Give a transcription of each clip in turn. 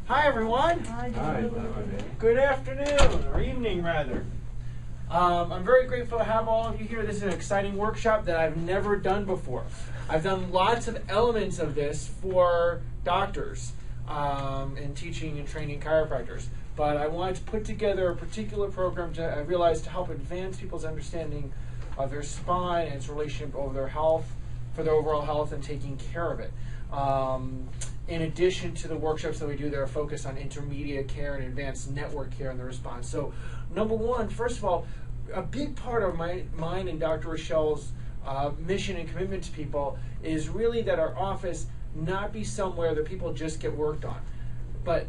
Hi everyone. Hi. Good afternoon, or evening rather. I'm very grateful to have all of you here. This is an exciting workshop that I've never done before. I've done lots of elements of this for doctors and teaching and training chiropractors. But I wanted to put together a particular program I realized to help advance people's understanding of their spine and its relationship over their health, for their overall health and taking care of it. In addition to the workshops that we do that are focused on intermediate care and advanced network care and the response. So, number one, first of all, a big part of mine and Dr. Rochelle's mission and commitment to people is really that our office not be somewhere that people just get worked on, but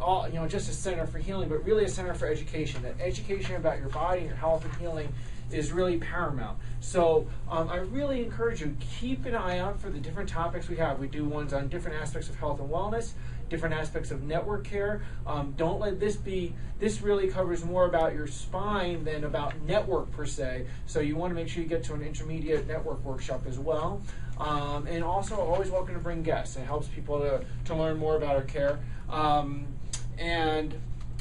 just a center for healing, but really a center for education. That education about your body and your health and healing is really paramount. So I really encourage you, keep an eye out for the different topics we have. We do ones on different aspects of health and wellness, different aspects of network care. Don't let this really covers more about your spine than about network per se. So you want to make sure you get to an intermediate network workshop as well. And also always welcome to bring guests. It helps people to learn more about our care. And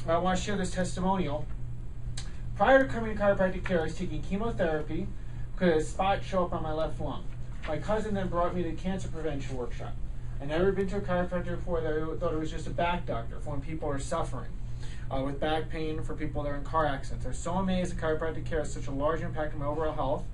I want to share this testimonial. Prior to coming to chiropractic care, I was taking chemotherapy because spots show up on my left lung. My cousin then brought me to the cancer prevention workshop. I never been to a chiropractor before. I thought it was just a back doctor for when people are suffering with back pain, for people that are in car accidents. I was so amazed that chiropractic care has such a large impact on my overall health.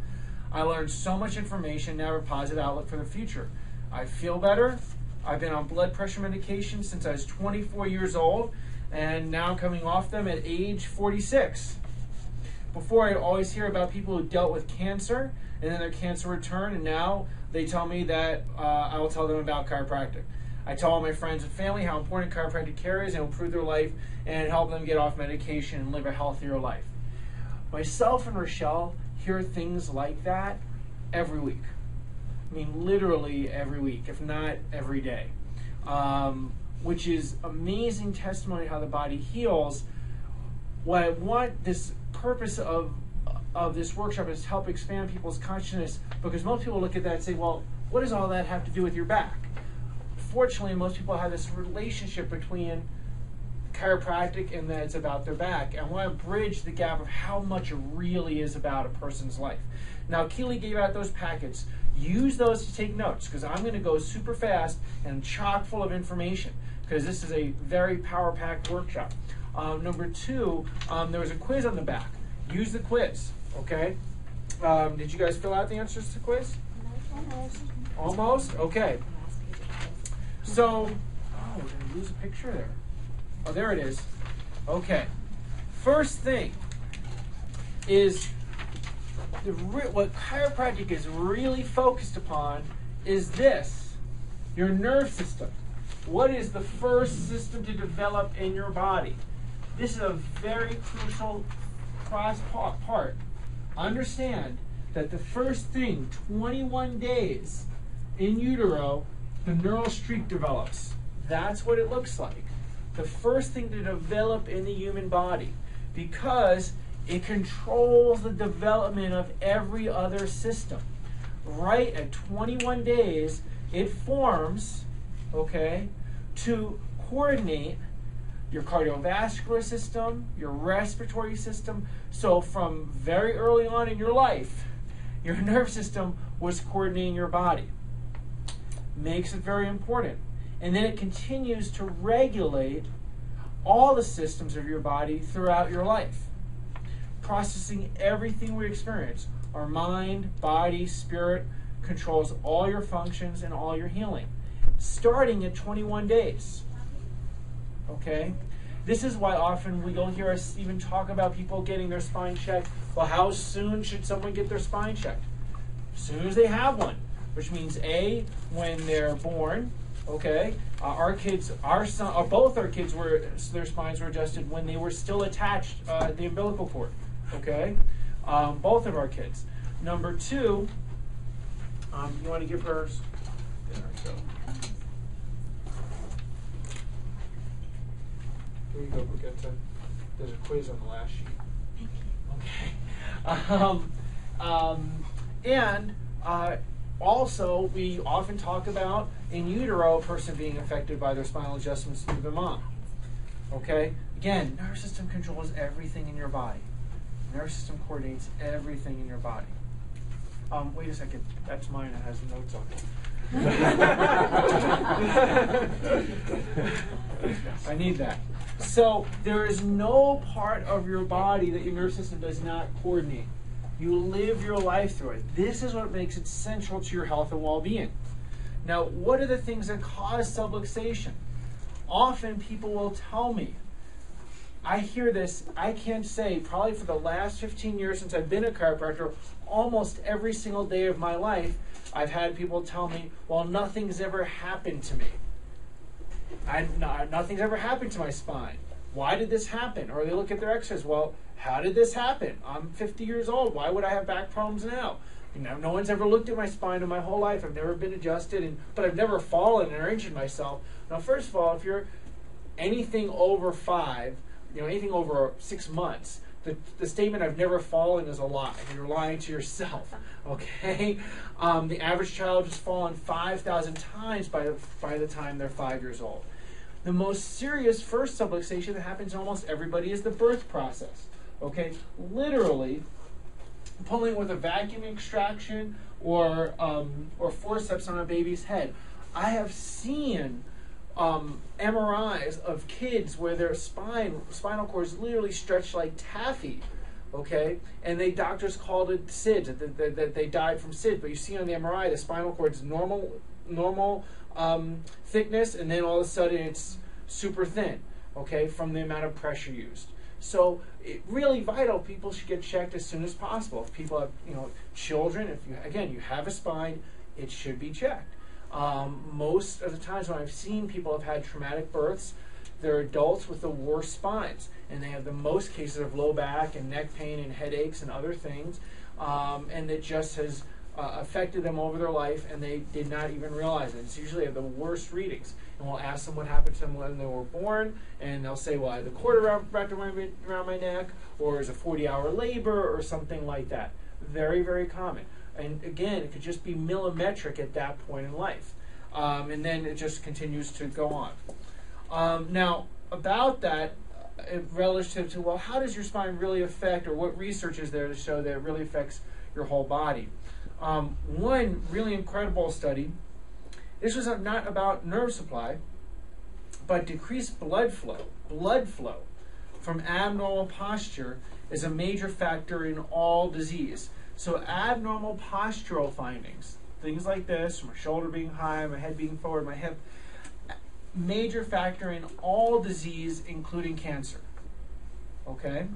I learned so much information, now I have a positive outlook for the future. I feel better. I've been on blood pressure medication since I was 24 years old, and now coming off them at age 46. Before, I always hear about people who dealt with cancer, and then their cancer returned, and now they tell me that I will tell them about chiropractic. I tell all my friends and family how important chiropractic care is and improve their life and help them get off medication and live a healthier life. Myself and Rochelle hear things like that every week. I mean, literally every week, if not every day, which is amazing testimony how the body heals. What I want this purpose of this workshop is to help expand people's consciousness, because most people look at that and say, well, what does all that have to do with your back? Fortunately, most people have this relationship between chiropractic and that it's about their back. And I want to bridge the gap of how much it really is about a person's life. Now, Keely gave out those packets. Use those to take notes, because I'm going to go super fast and chock full of information, because this is a very power-packed workshop. Number two, there was a quiz on the back. Use the quiz, okay? Did you guys fill out the answers to the quiz? Almost. Almost? Okay. So, we're going to lose a picture there. Oh, there it is. Okay. First thing is, what chiropractic is really focused upon is this, your nerve system. What is the first system to develop in your body? This is a very crucial part. Understand that the first thing, 21 days in utero, the neural streak develops. That's what it looks like. The first thing to develop in the human body, because it controls the development of every other system. Right at 21 days, it forms, okay, to coordinate your cardiovascular system, your respiratory system. So from very early on in your life, your nerve system was coordinating your body. Makes it very important. And then it continues to regulate all the systems of your body throughout your life, processing everything we experience. Our mind, body, spirit controls all your functions and all your healing, starting at 21 days. Okay? This is why often you'll hear us even talk about people getting their spine checked. Well, how soon should someone get their spine checked? As soon as they have one, which means A, when they're born. Okay, both our kids their spines were adjusted when they were still attached at the umbilical cord. Okay, both of our kids. Number two, you want to give her. There we go. Here you go. We'll get to. There's a quiz on the last sheet. Okay. Also, we often talk about in utero a person being affected by their spinal adjustments through their mom. Okay? Again, nervous system controls everything in your body. Nervous system coordinates everything in your body. Wait a second. That's mine. It has notes on it. I need that. So there is no part of your body that your nervous system does not coordinate. You live your life through it. This is what makes it central to your health and well-being. Now, what are the things that cause subluxation? Often people will tell me, I hear this, I can't say, probably for the last 15 years since I've been a chiropractor, almost every single day of my life, I've had people tell me, well, nothing's ever happened to me. Nothing's ever happened to my spine. Why did this happen? Or they look at their x-rays, well, how did this happen? I'm 50 years old. Why would I have back problems now? No one's ever looked at my spine in my whole life. I've never been adjusted, but I've never fallen or injured myself. Now, first of all, if you're anything over 5, anything over 6 months, the statement "I've never fallen" is a lie. You're lying to yourself. Okay, the average child has fallen 5,000 times by the time they're 5 years old. The most serious first subluxation that happens to almost everybody is the birth process. Okay, literally pulling with a vacuum extraction or forceps on a baby's head. I have seen MRIs of kids where their spinal cord is literally stretched like taffy, okay? And doctors called it SIDS, that they died from SIDS. But you see on the MRI, the spinal cord's normal thickness, and then all of a sudden it's super thin, okay, from the amount of pressure used. So it's really vital. People should get checked as soon as possible. If people have, children, if you have a spine, it should be checked. Most of the times when I've seen people have had traumatic births, they're adults with the worst spines, and they have the most cases of low back and neck pain and headaches and other things, and it just has affected them over their life, and they did not even realize it. It's usually the worst readings. And we'll ask them what happened to them when they were born, and they'll say, well, I had the cord wrapped around my neck, or it was a 40-hour labor, or something like that. Very, very common. And again, it could just be millimetric at that point in life. And then it just continues to go on. Now, about that, relative to, well, how does your spine really affect, or what research is there to show that it really affects your whole body? One really incredible study, this was not about nerve supply, but decreased blood flow. Blood flow from abnormal posture is a major factor in all disease. So abnormal postural findings, things like this, my shoulder being high, my head being forward, my hip, major factor in all disease, including cancer. Okay?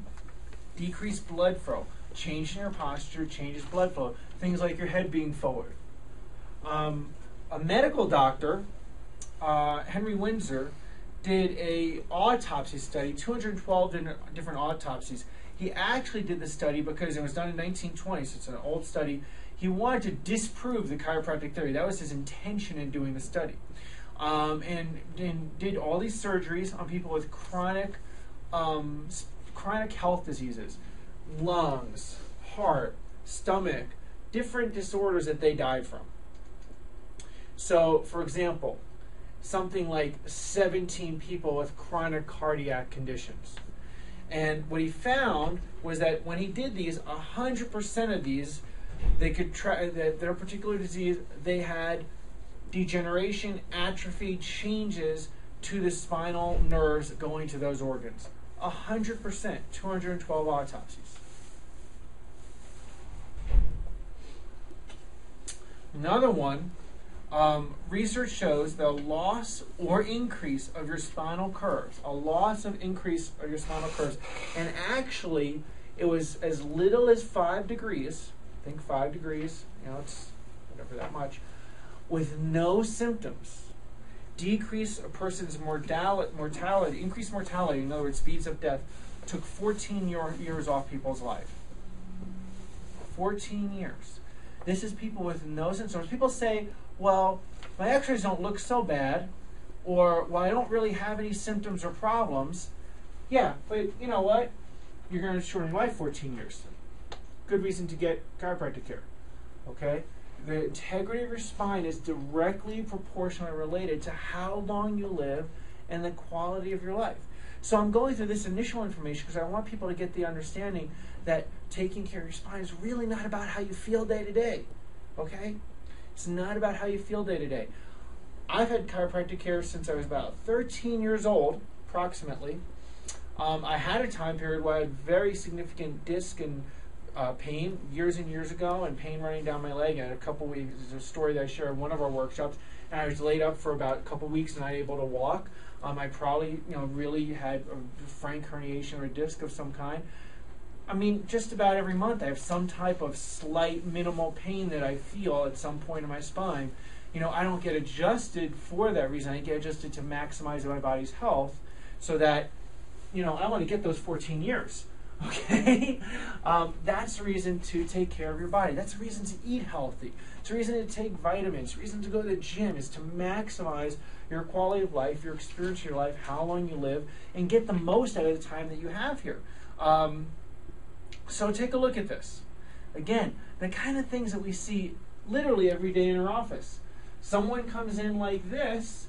Decreased blood flow. Change in your posture changes blood flow. Things like your head being forward. A medical doctor, Henry Windsor, did a autopsy study, 212 different autopsies. He actually did the study because it was done in 1920, so it's an old study. He wanted to disprove the chiropractic theory. That was his intention in doing the study. And did all these surgeries on people with chronic health diseases, lungs, heart, stomach, different disorders that they died from. So, for example, something like 17 people with chronic cardiac conditions. And what he found was that when he did these, 100% of these, they could that their particular disease, they had degeneration, atrophy, changes to the spinal nerves going to those organs. 100%, 212 autopsies. Another one, research shows the loss or increase of your spinal curves, and actually it was as little as 5 degrees, I think 5 degrees, it's whatever that much, with no symptoms, decrease a person's mortality, increased mortality, in other words, speeds of death, took 14 years off people's life. 14 years. This is people with no symptoms. People say, well, my x-rays don't look so bad, or, well, I don't really have any symptoms or problems. Yeah, but you know what? You're going to shorten your life 14 years. Good reason to get chiropractic care. Okay? the integrity of your spine is directly proportionally related to how long you live and the quality of your life. So I'm going through this initial information because I want people to get the understanding that taking care of your spine is really not about how you feel day to day, okay? It's not about how you feel day to day. I've had chiropractic care since I was about 13 years old, approximately. I had a time period where I had very significant disc and pain years and years ago, and pain running down my leg. I had a couple weeks. There's a story that I shared in one of our workshops, and I was laid up for about a couple weeks and not able to walk. I probably, really had a frank herniation or a disc of some kind. I mean, just about every month I have some type of slight minimal pain that I feel at some point in my spine. I don't get adjusted for that reason. I get adjusted to maximize my body's health so that, I want to get those 14 years. Okay? That's the reason to take care of your body. That's the reason to eat healthy. It's the reason to take vitamins. The reason to go to the gym is to maximize your quality of life, your experience of your life, how long you live, and get the most out of the time that you have here. So take a look at this. Again, the kind of things that we see literally every day in our office. Someone comes in like this,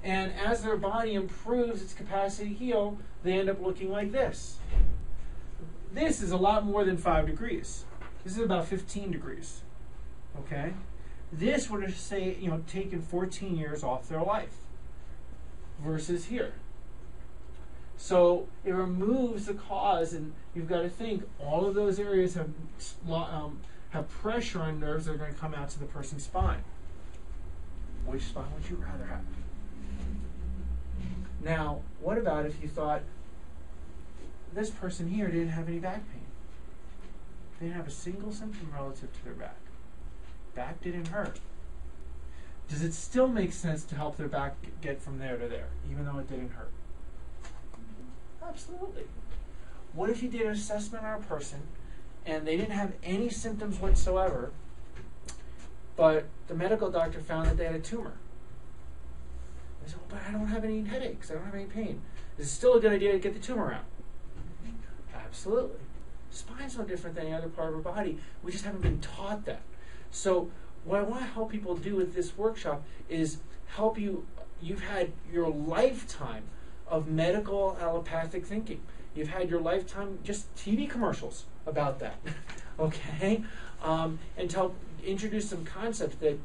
and as their body improves its capacity to heal, they end up looking like this. This is a lot more than 5 degrees. This is about 15 degrees. Okay? This would have taken 14 years off their life versus here. So it removes the cause, and you've got to think all of those areas have pressure on nerves that are going to come out to the person's spine. Which spine would you rather have? Now, what about if you thought this person here didn't have any back pain? They didn't have a single symptom relative to their back. Back didn't hurt. Does it still make sense to help their back get from there to there, even though it didn't hurt? Absolutely. What if you did an assessment on a person and they didn't have any symptoms whatsoever, but the medical doctor found that they had a tumor? They said, well, but I don't have any headaches. I don't have any pain. Is it still a good idea to get the tumor out? Absolutely. Spine's no different than any other part of our body. We just haven't been taught that. So what I want to help people do with this workshop is help you. You've had your lifetime of medical allopathic thinking. You've had your lifetime just TV commercials about that. Okay? And to help introduce some concepts that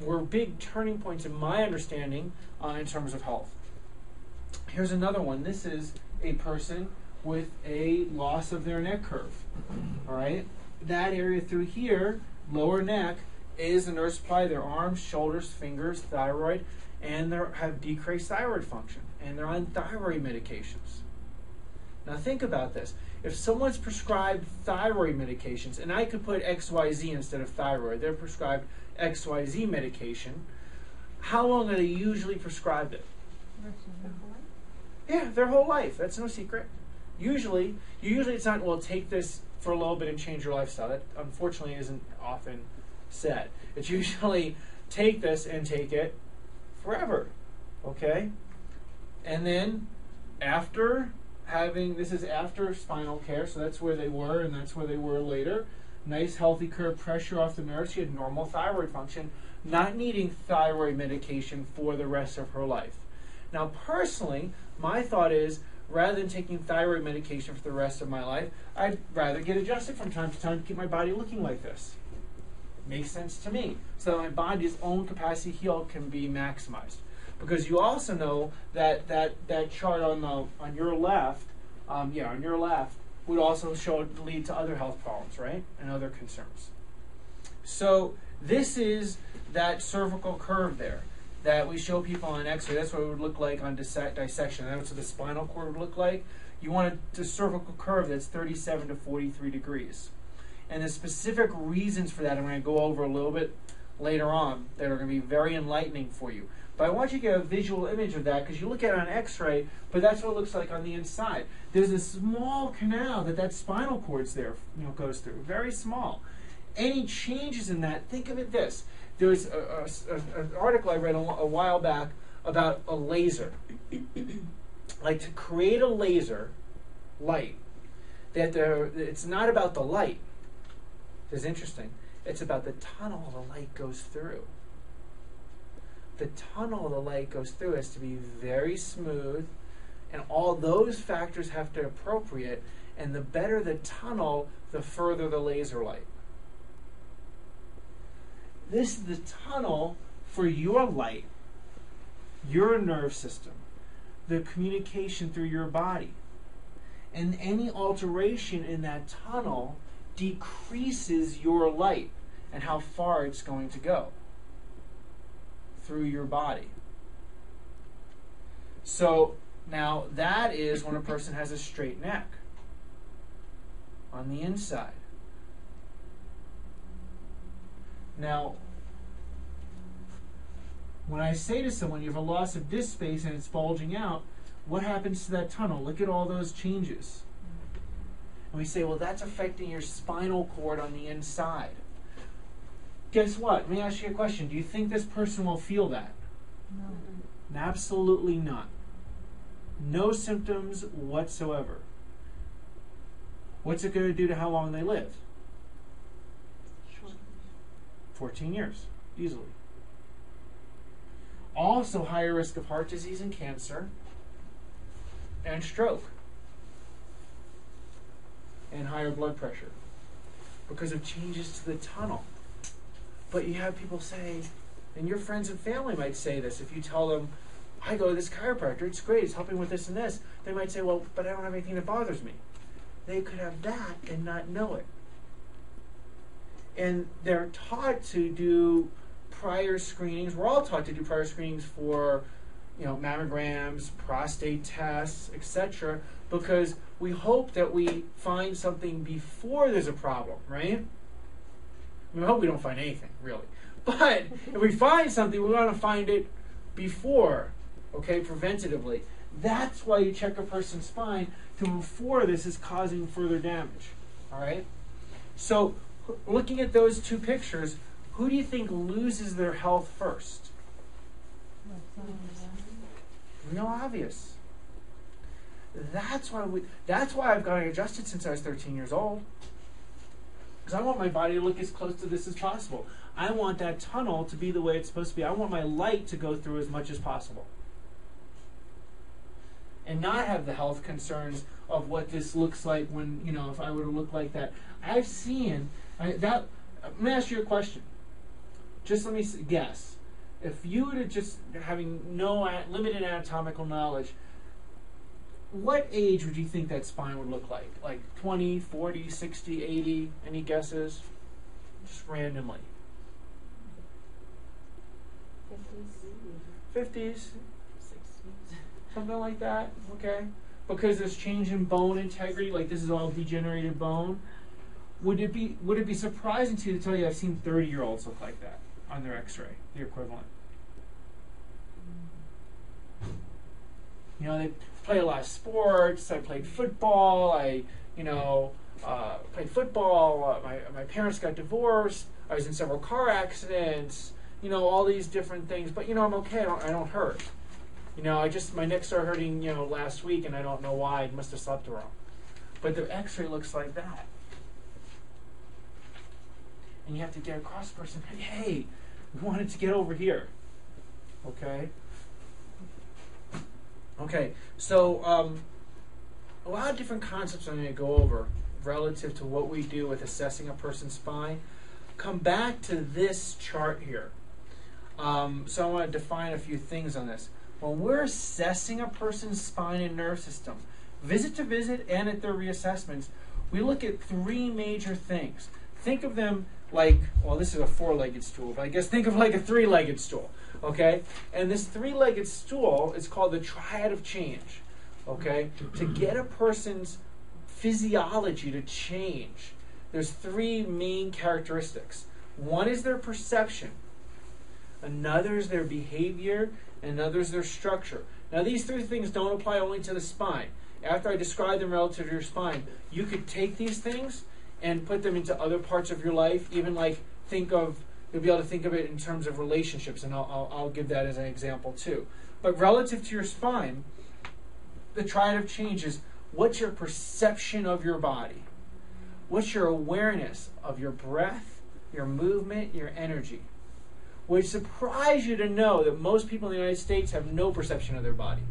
were big turning points in my understanding in terms of health. Here's another one. This is a person with a loss of their neck curve. All right? That area through here, lower neck, is the nerve supply, their arms, shoulders, fingers, thyroid, and they have decreased thyroid function, and they're on thyroid medications. Now think about this. If someone's prescribed thyroid medications, and I could put XYZ instead of thyroid, they're prescribed XYZ medication, how long are they usually prescribed it? Yeah, their whole life. That's no secret. Usually it's not, well, take this for a little bit and change your lifestyle. That unfortunately isn't often said. It's usually take this and take it forever. Okay? And then after having, this is after spinal care, so that's where they were and that's where they were later. Nice healthy curve, pressure off the nerves. She had normal thyroid function, not needing thyroid medication for the rest of her life. Now personally, my thought is, rather than taking thyroid medication for the rest of my life, I'd rather get adjusted from time to time to keep my body looking like this. Makes sense to me. So that my body's own capacity to heal can be maximized. Because you also know that chart on your left, on your left, would also lead to other health problems, right? And other concerns. So this is that cervical curve there that we show people on X-ray. That's what it would look like on dissection. That's what the spinal cord would look like. You want a cervical curve that's 37 to 43 degrees. And the specific reasons for that I'm going to go over a little bit later on that are going to be very enlightening for you. But I want you to get a visual image of that because you look at it on X-ray, but that's what it looks like on the inside. There's a small canal that spinal cord's there, goes through. Very small. Any changes in that, think of it this. There's an article I read a while back about a laser. Like to create a laser light, it's not about the light. It's interesting. It's about the tunnel the light goes through. The tunnel the light goes through has to be very smooth, and all those factors have to be appropriate, and the better the tunnel, the further the laser light. This is the tunnel for your light, your nerve system, the communication through your body. And any alteration in that tunnel decreases your light and how far it's going to go through your body. So now that is when a person has a straight neck on the inside. Now, when I say to someone you have a loss of disc space and it's bulging out, what happens to that tunnel? Look at all those changes. And we say, well, that's affecting your spinal cord on the inside. Guess what? Let me ask you a question. Do you think this person will feel that? No. Absolutely not. No symptoms whatsoever. What's it going to do to how long they live? 14 years, easily. Also higher risk of heart disease and cancer and stroke and higher blood pressure because of changes to the tunnel. But you have people say, and your friends and family might say this, if you tell them, I go to this chiropractor, it's great, it's helping with this and this, they might say, well, but I don't have anything that bothers me. They could have that and not know it. And they're taught to do prior screenings. We're all taught to do prior screenings for, mammograms, prostate tests, etc., because we hope that we find something before there's a problem, right? We hope we don't find anything, really. But if we find something, we want to find it before, okay, preventatively. That's why you check a person's spine to before this is causing further damage, all right? So, looking at those two pictures, who do you think loses their health first? Real obvious. That's why I've gotten adjusted since I was 13 years old. Because I want my body to look as close to this as possible. I want that tunnel to be the way it's supposed to be. I want my light to go through as much as possible. And not have the health concerns of what this looks like when, if I were to look like that. I've seen that. Let me ask you a question. Just let me guess. If you were to just having no limited anatomical knowledge, what age would you think that spine would look like? Like 20, 40, 60, 80? Any guesses? Just randomly. 50s? 60s? Something like that? Okay. Because there's change in bone integrity, like this is all degenerated bone. Would it be surprising to you to tell you I've seen 30-year-olds look like that on their x-ray, the equivalent? They play a lot of sports. I played football. Played football. My parents got divorced. I was in several car accidents. All these different things. But I'm okay. I don't hurt. My neck started hurting, last week, and I don't know why. I must have slept wrong. But the x-ray looks like that. And you have to get across the person, hey, we wanted to get over here. Okay? Okay, so a lot of different concepts I'm going to go over relative to what we do with assessing a person's spine. Come back to this chart here. So I want to define a few things on this. When we're assessing a person's spine and nerve system, visit to visit and at their reassessments, we look at three major things. Think of them like, well, this is a four-legged stool, but I guess think of like a three-legged stool, okay? And this three-legged stool is called the triad of change, okay? To get a person's physiology to change, there's three main characteristics. One is their perception, another is their behavior, and another is their structure. Now, these three things don't apply only to the spine. After I describe them relative to your spine, you could take these things and put them into other parts of your life, even like you'll be able to think of it in terms of relationships, and I'll give that as an example too. But relative to your spine, the triad of change is what's your perception of your body? What's your awareness of your breath, your movement, your energy. Would surprise you to know that most people in the United States have no perception of their body.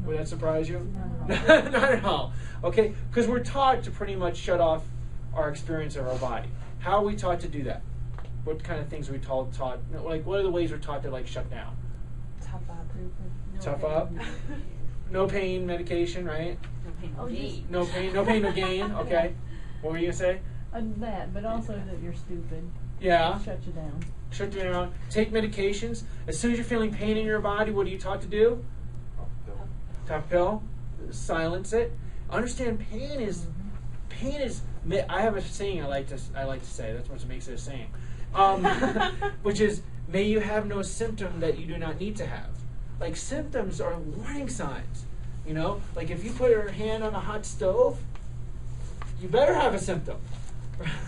Would that surprise you? Not at all. Okay? Because we're taught to pretty much shut off our experience of our body. How are we taught to do that? What kind of things are we taught? Like, what are the ways we're taught to, like, shut down? Tough up. Tough up. No pain medication, right? No pain, no gain. No pain, no pain, no gain. Okay. What were you going to say? That, but also that you're stupid. Yeah. Shut you down. Shut you down. Take medications. As soon as you're feeling pain in your body, what are you taught to do? Tough pill. Silence it. Understand pain is. I have a saying I like to say. That's what makes it a saying. Which is, may you have no symptom that you do not need to have. Like, symptoms are warning signs. You know, like if you put your hand on a hot stove, you better have a symptom.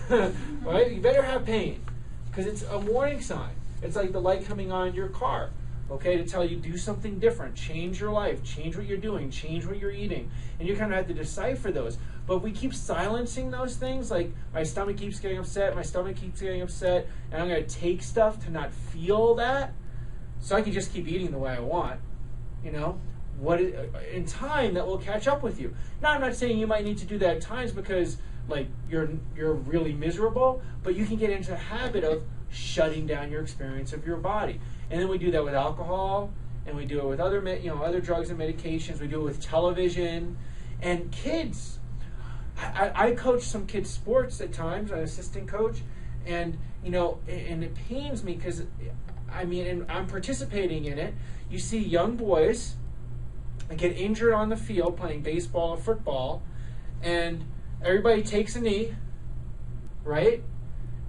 Right? You better have pain, because it's a warning sign. It's like the light coming on in your car, okay, to tell you do something different, change your life, change what you're doing, change what you're eating, and you kind of have to decipher those. But we keep silencing those things, like my stomach keeps getting upset, and I'm going to take stuff to not feel that, so I can just keep eating the way I want, you know. In time, that will catch up with you. Now, I'm not saying you might need to do that at times because, like, you're really miserable, but you can get into a habit of shutting down your experience of your body. And then we do that with alcohol, and we do it with other drugs and medications. We do it with television and kids. I coach some kids' sports at times. I'm an assistant coach, and and it pains me because, and I'm participating in it. You see young boys get injured on the field playing baseball or football, and everybody takes a knee, right?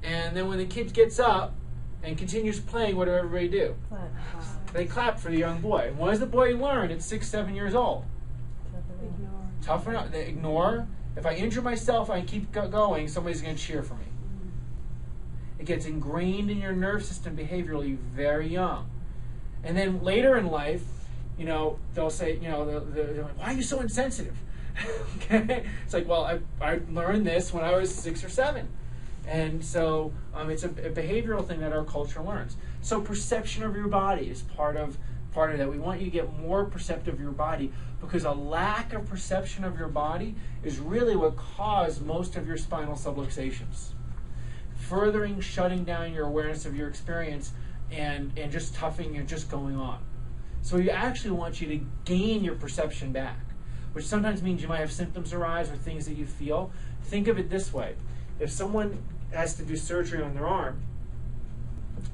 And then when the kid gets up and continues playing, what do everybody do? They clap for the young boy. And what does the boy learn at 6, 7 years old? Toughen up. They ignore. If I injure myself, I keep going, somebody's going to cheer for me. It gets ingrained in your nerve system behaviorally very young. And then later in life, they'll say, they're like, why are you so insensitive? Okay? It's like, well, I learned this when I was 6 or 7. And so it's a behavioral thing that our culture learns. So perception of your body is part of that. We want you to get more perceptive of your body, because a lack of perception of your body is really what caused most of your spinal subluxations. Furthering shutting down your awareness of your experience and just toughing and just going on. So we actually want you to gain your perception back, which sometimes means you might have symptoms arise or things that you feel. Think of it this way. If someone has to do surgery on their arm,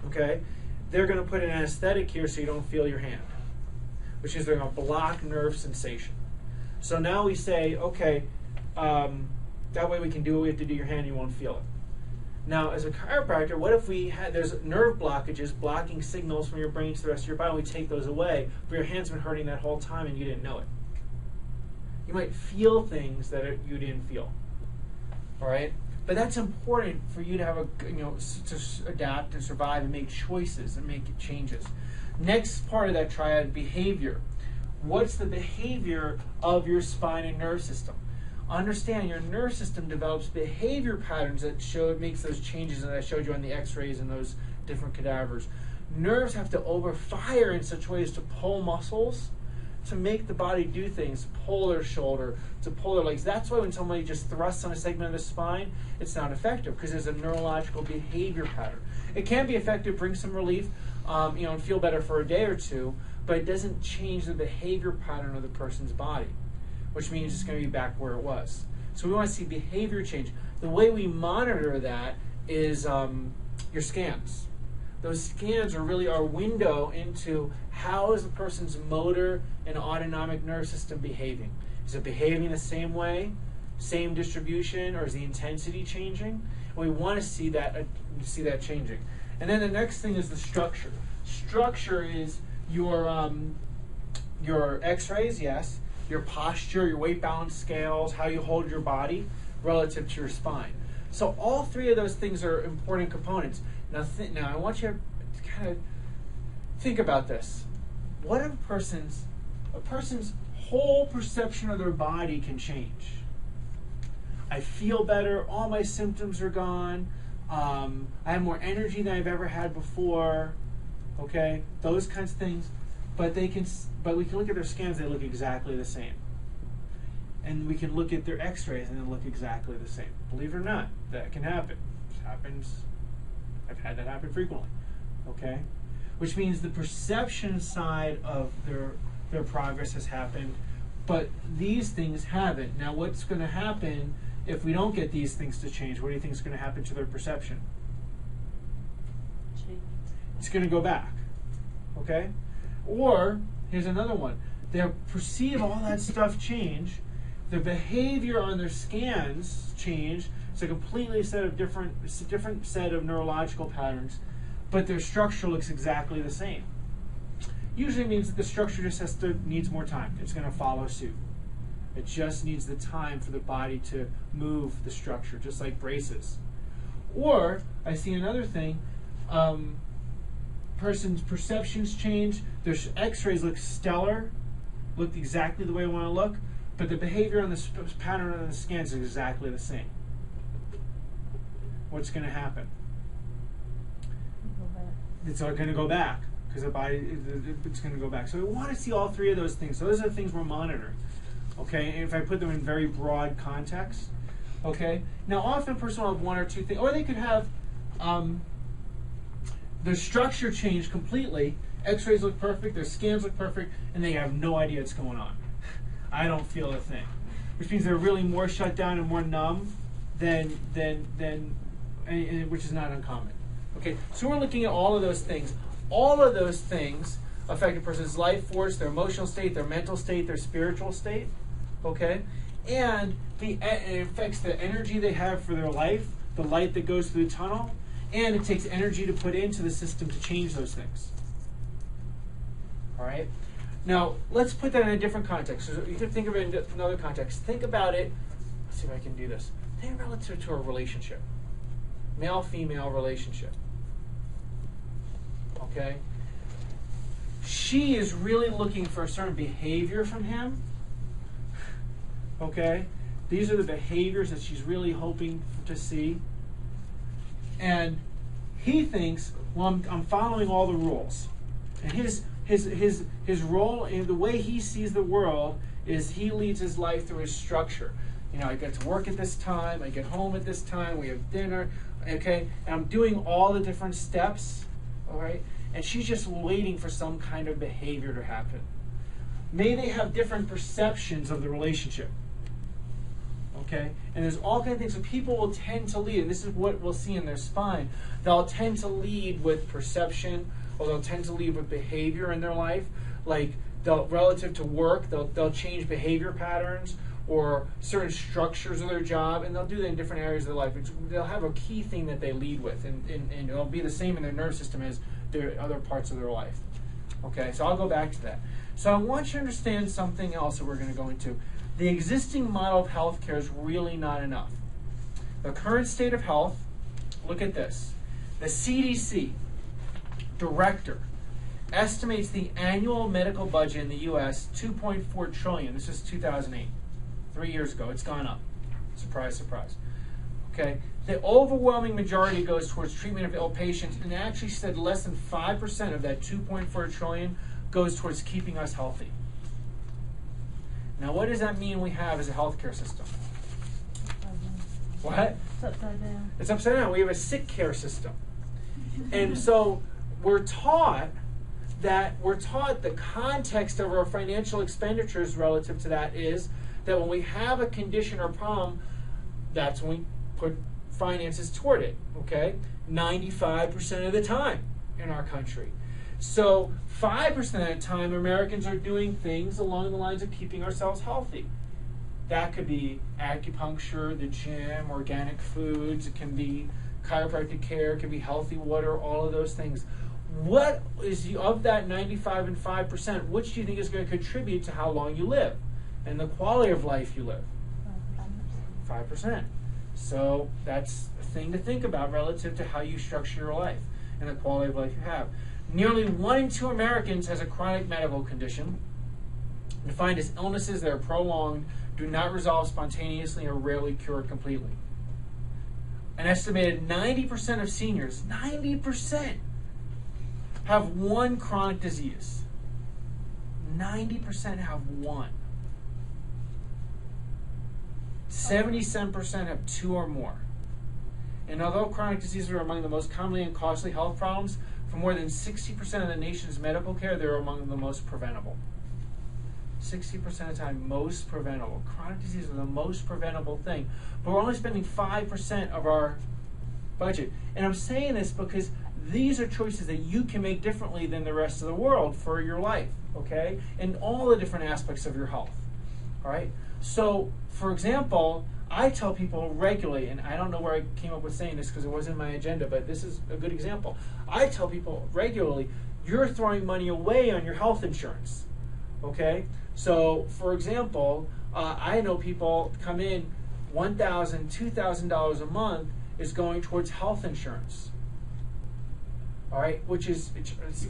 okay, they're going to put an anesthetic here so you don't feel your hand, which is they're going to block nerve sensation. So now we say, okay, that way we can do what we have to do to your hand and you won't feel it. Now, as a chiropractor, what if there's nerve blockages blocking signals from your brain to the rest of your body, and we take those away, but your hand's been hurting that whole time and you didn't know it? You might feel things that you didn't feel. All right? But that's important for you to have to adapt and survive and make choices and make changes. Next part of that triad, behavior. What's the behavior of your spine and nerve system? Understand your nerve system develops behavior patterns that makes those changes that I showed you on the x-rays and those different cadavers. Nerves have to overfire in such ways to pull muscles, to make the body do things, to pull their shoulder, to pull their legs. That's why when somebody just thrusts on a segment of the spine, it's not effective, because there's a neurological behavior pattern. It can be effective, bring some relief, and feel better for a day or two, but it doesn't change the behavior pattern of the person's body, which means it's going to be back where it was. So we want to see behavior change. The way we monitor that is your scans. Those scans are really our window into how is the person's motor and autonomic nerve system behaving. Is it behaving the same way, same distribution, or is the intensity changing? And we want to see that changing. And then the next thing is the structure. Structure is your x-rays, yes, your posture, your weight balance scales, how you hold your body relative to your spine. So all three of those things are important components. Now I want you to kind of think about this. What if a person's whole perception of their body can change? I feel better, all my symptoms are gone, I have more energy than I've ever had before. Okay, those kinds of things. But we can look at their scans; they look exactly the same. And we can look at their X-rays and they look exactly the same. Believe it or not, that can happen. It happens. I've had that happen frequently. Okay, which means the perception side of their progress has happened, but these things haven't. Now, what's going to happen if we don't get these things to change? What do you think is going to happen to their perception? Change. It's going to go back. Okay, or here's another one. They'll perceive all that stuff change. Their behavior on their scans change. It's a completely different set of neurological patterns, but their structure looks exactly the same. Usually means that the structure just needs more time. It's going to follow suit. It just needs the time for the body to move the structure, just like braces. Or I see another thing. Person's perceptions change. Their X-rays look stellar, look exactly the way I want to look. But the behavior on the pattern on the scans is exactly the same. What's going to happen? It's all going to go back because the body, it's going to go back. So we want to see all three of those things. So those are the things we're monitoring. Okay, and if I put them in very broad context. Okay, now often a person will have one or two things, or they could have their structure change completely. X-rays look perfect, their scans look perfect, and they have no idea what's going on. I don't feel a thing, which means they're really more shut down and more numb than which is not uncommon. Okay, so we're looking at all of those things. All of those things affect a person's life force, their emotional state, their mental state, their spiritual state. Okay, and it affects the energy they have for their life, the light that goes through the tunnel, and it takes energy to put into the system to change those things. All right. Now, let's put that in a different context. So you can think of it in another context. Think about it. Let's see if I can do this. Think relative to a relationship. Male-female relationship. Okay? She is really looking for a certain behavior from him. Okay? These are the behaviors that she's really hoping to see. And he thinks, well, I'm following all the rules. And his role in the way he sees the world is he leads his life through his structure. You know, I get to work at this time, I get home at this time, we have dinner, okay? And I'm doing all the different steps, all right? And she's just waiting for some kind of behavior to happen. May they have different perceptions of the relationship, okay? And there's all kinds of things. So people will tend to lead, and this is what we'll see in their spine. They'll tend to lead with perception, or they'll tend to lead with behavior in their life. Like, relative to work, they'll change behavior patterns or certain structures of their job, and they'll do that in different areas of their life. They'll have a key thing that they lead with, and it'll be the same in their nerve system as their other parts of their life. Okay, so I'll go back to that. So I want you to understand something else that we're going to go into. The existing model of healthcare is really not enough. The current state of health, look at this. The CDC director estimates the annual medical budget in the U.S. $2.4 trillion. This is 2008, 3 years ago. It's gone up. Surprise, surprise. Okay, the overwhelming majority goes towards treatment of ill patients, and actually said less than 5% of that 2.4 trillion goes towards keeping us healthy. Now, what does that mean we have as a healthcare system? What? It's upside down. It's upside down. We have a sick care system. And so we're taught the context of our financial expenditures relative to that is that when we have a condition or problem, that's when we put finances toward it, okay? 95% of the time in our country. So 5% of the time, Americans are doing things along the lines of keeping ourselves healthy. That could be acupuncture, the gym, organic foods. It can be chiropractic care. It can be healthy water, all of those things. What is, of that 95 and 5%, which do you think is going to contribute to how long you live and the quality of life you live? 5%. So that's a thing to think about relative to how you structure your life and the quality of life you have. Nearly 1 in 2 Americans has a chronic medical condition, defined as illnesses that are prolonged, do not resolve spontaneously, or rarely cured completely. an estimated 90% of seniors, 90%, have one chronic disease. 90% have one. 77% have two or more. And although chronic diseases are among the most commonly and costly health problems, for more than 60% of the nation's medical care, they're among the most preventable. 60% of the time, most preventable. Chronic diseases are the most preventable thing. But we're only spending 5% of our budget. And I'm saying this because these are choices that you can make differently than the rest of the world for your life, okay? In all the different aspects of your health, all right? So, for example, I tell people regularly, and I don't know where I came up with saying this because it wasn't in my agenda, but this is a good example. I tell people regularly, you're throwing money away on your health insurance, okay? So, for example, I know people come in, $1,000, $2,000 a month is going towards health insurance, all right, which is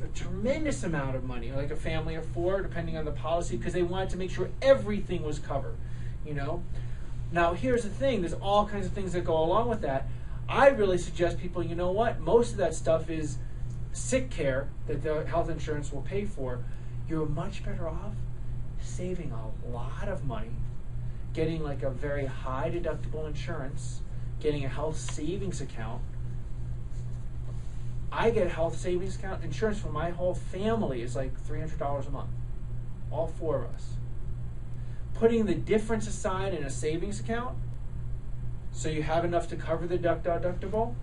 a tremendous amount of money, like a family of four, depending on the policy, because they wanted to make sure everything was covered, you know? Now, here's the thing. There's all kinds of things that go along with that. I really suggest people, you know what? Most of that stuff is sick care that the health insurance will pay for. You're much better off saving a lot of money, getting like a very high deductible insurance, getting a health savings account. I get a health savings account. Insurance for my whole family is like $300 a month. All four of us. Putting the difference aside in a savings account so you have enough to cover the deductible,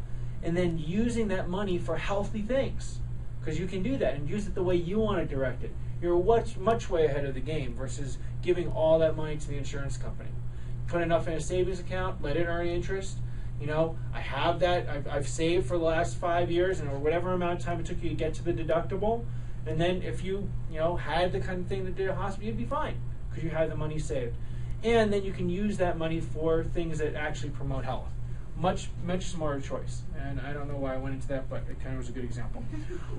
and then using that money for healthy things, because you can do that and use it the way you want to direct it. You're much way ahead of the game versus giving all that money to the insurance company. Put enough in a savings account, let it earn interest. You know, I have that. I've saved for the last 5 years, and or whatever amount of time it took you to get to the deductible. And then if you had the kind of thing that did a hospital, you'd be fine, because you had the money saved. And then you can use that money for things that actually promote health. Much smarter choice. And I don't know why I went into that, but it kind of was a good example.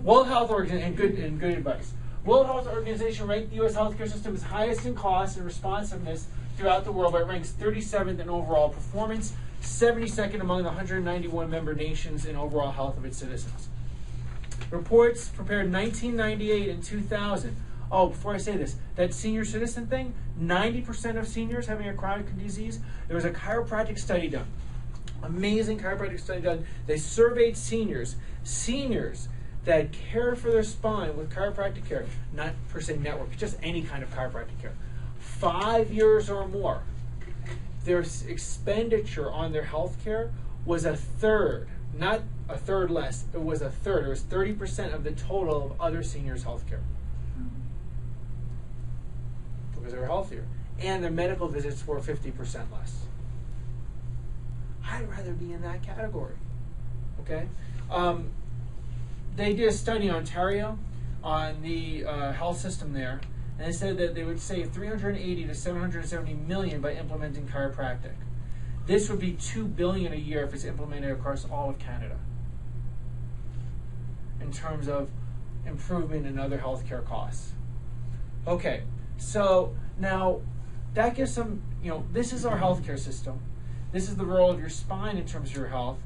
World Health Organization, and good advice. World Health Organization ranked the U.S. healthcare system as highest in cost and responsiveness throughout the world, but it ranks 37th in overall performance, 72nd among the 191 member nations in overall health of its citizens. Reports prepared 1998 and 2000. Oh, before I say this, that senior citizen thing, 90% of seniors having a chronic disease, there was a chiropractic study done. Amazing chiropractic study done. They surveyed seniors that care for their spine with chiropractic care, not per se network, just any kind of chiropractic care, 5 years or more. Their expenditure on their health care was a third, not a third less, it was a third. It was 30% of the total of other seniors' health care. Because they were healthier. And their medical visits were 50% less. I'd rather be in that category. Okay? They did a study in Ontario on the health system there, and they said that they would save $380 to $770 million by implementing chiropractic. This would be $2 billion a year if it's implemented across all of Canada in terms of improvement in other healthcare costs. Okay, so now that gives some, this is our healthcare system. This is the role of your spine in terms of your health.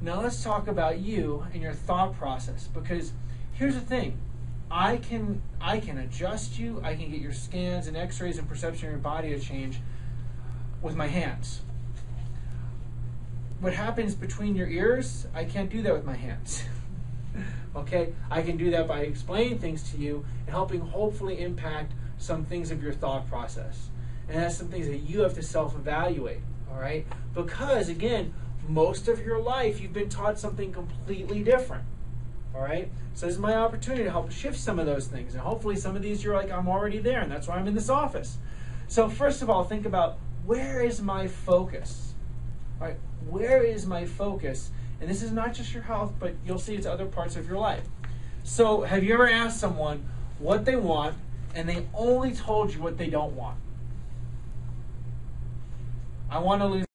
Now let's talk about you and your thought process, because here's the thing. I can adjust you, I can get your scans and x-rays and perception of your body to change with my hands. What happens between your ears, I can't do that with my hands. Okay? I can do that by explaining things to you and helping hopefully impact some things of your thought process. And that's some things that you have to self-evaluate, all right? Because, again, most of your life you've been taught something completely different, all right? So this is my opportunity to help shift some of those things. And hopefully some of these you're like, I'm already there, and that's why I'm in this office. So first of all, think about, where is my focus? All right, where is my focus? And this is not just your health, but you'll see it's other parts of your life. So have you ever asked someone what they want, and they only told you what they don't want? I want to lose